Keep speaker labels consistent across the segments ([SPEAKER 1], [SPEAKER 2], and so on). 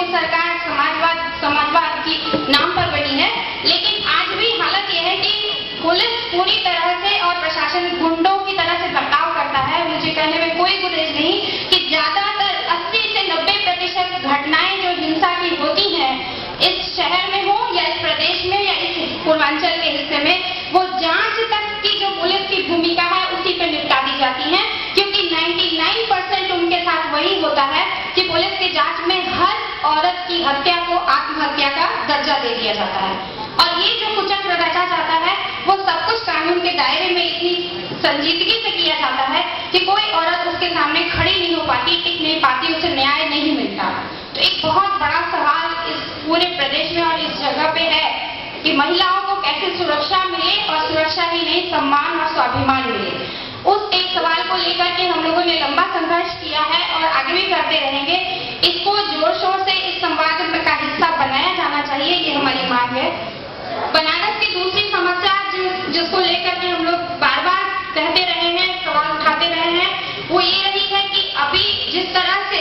[SPEAKER 1] वो सरकार समाजवाद की नाम पर बनी है, लेकिन आज भी हालत यह है कि पुलिस पूरी तरह से और प्रशासन गुंडों की तरह से बर्ताव करता है। मुझे कहने में कोई गुरेज नहीं कि ज्यादातर 80 से 90% घटनाएं जो हिंसा की होती हैं इस शहर में हो या इस प्रदेश में या इस पूर्वांचल के हिस्से में, वो जांच तक की जो पुलिस की भूमिका है उसी पे निपटा दी जाती है, क्योंकि 99% उनके साथ वही होता है कि पुलिस की जांच में हर औरत की हत्या को आत्महत्या का दर्जा दे दिया जाता है। और ये जो कुचक्र रचा जाता है वो सब कुछ कानून के दायरे में इतनी संजीदगी से किया जाता है कि कोई औरत उसके सामने खड़ी नहीं हो पाती, टिक नहीं पाती, उसे न्याय नहीं मिलता। तो एक बहुत बड़ा सवाल इस पूरे प्रदेश में और इस जगह पे है कि महिलाओं को कैसे सुरक्षा मिले, और सुरक्षा ही नहीं सम्मान और स्वाभिमान मिले। उस एक सवाल को लेकर के हम लोगों ने लंबा संघर्ष किया है और आगे भी करते रहेंगे। इसको जोर शोर से इस संवाद का हिस्सा बनाया जाना चाहिए, ये हमारी मांग है। बनारस की दूसरी समस्या जिसको लेकर के हम लोग बार बार कहते रहे हैं, सवाल उठाते रहे हैं, वो ये रही है कि अभी जिस तरह से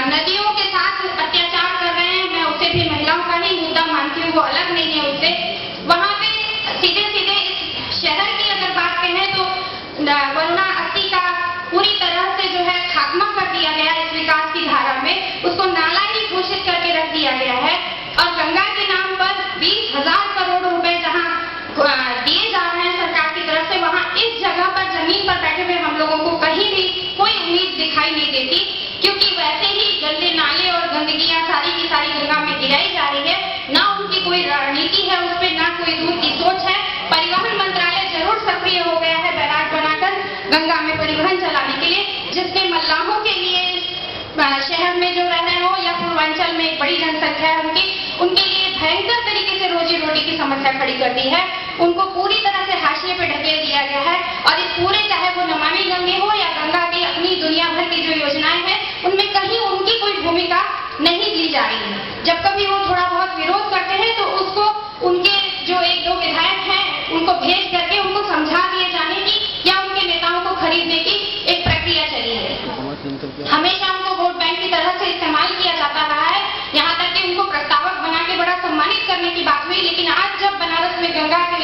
[SPEAKER 1] नदियों के साथ अत्याचार कर रहे हैं, मैं उसे भी महिलाओं का ही मुद्दा मानती हूँ, वो अलग नहीं है उससे। वहाँ पे सीधे सीधे इस शहर की अगर बात करें तो वरुणा 80 का पूरी तरह से जो है खात्मा कर दिया गया इस विकास की धारा में, उसको नाला ही घोषित करके रख दिया गया है। और गंगा के नाम पर 20,000 करोड़ रुपए जहाँ दिए जा रहे हैं सरकार की तरफ से, वहाँ इस जगह पर जमीन पर बैठे हुए हम लोगों को कहीं भी कोई उम्मीद दिखाई नहीं देती, क्योंकि वैसे ही गंदे नाले और गंदगियां सारी की सारी गंगा में गिराई जा रही है। ना उनकी कोई रणनीति है उस पर, ना कोई दूर की सोच है। परिवहन मंत्रालय जरूर सक्रिय हो गया है बैराज बनाकर गंगा में परिवहन चलाने के लिए, जिसने मल्लाहों के लिए शहर में जो रह रहे हो या पूर्वांचल में एक बड़ी जनसंख्या है उनके लिए भयंकर तरीके से रोजी रोटी की समस्या खड़ी कर दी है। उनको पूरी तरह से हाशिए पे ढकेल दिया गया है। और इस पूरे, चाहे वो नमामि गंगे हो या गंगा की अपनी दुनिया भर की जो योजनाएं हैं, उनमें कहीं उनकी कोई भूमिका नहीं ली जा रही है। जब कभी वो थोड़ा बहुत विरोध करते हैं तो उसको उनके जो 1-2 विधायक हैं उनको भेज करके उनको समझा दिए जाने की या उनके नेताओं को खरीदने की एक प्रक्रिया चली है। हमेशा उनको वोट बैंक की तरह से इस्तेमाल किया जाता रहा है, यहाँ तक कि उनको प्रस्तावक बना के बड़ा सम्मानित करने की बात हुई। लेकिन आज जब बनारस में गंगा के